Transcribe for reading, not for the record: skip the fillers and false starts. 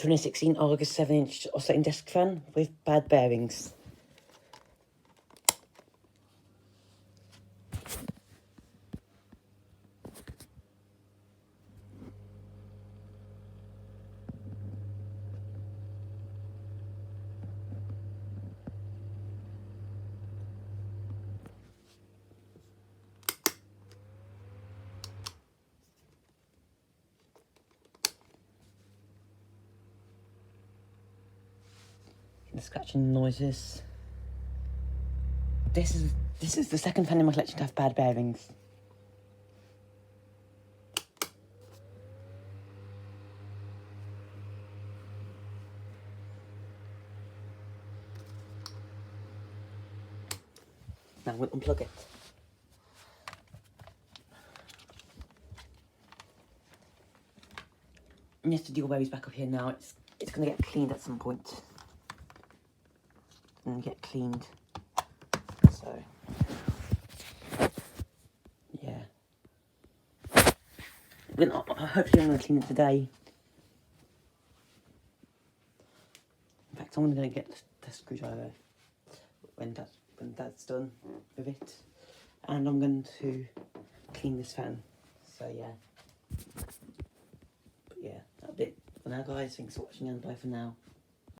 2016 Argos 7-inch oscillating desk fan with bad bearings. The scratching noises. This is the second fan in my collection to have bad bearings. Now we'll unplug it. And yes, the deal berries back up here now. It's gonna get cleaned at some point. And get cleaned. So yeah. Then hopefully I'm gonna clean it today. In fact, I'm gonna get the screwdriver when that's done with it, and I'm going to clean this fan. So yeah. But yeah, that's it for now, guys. Thanks for watching, and bye for now.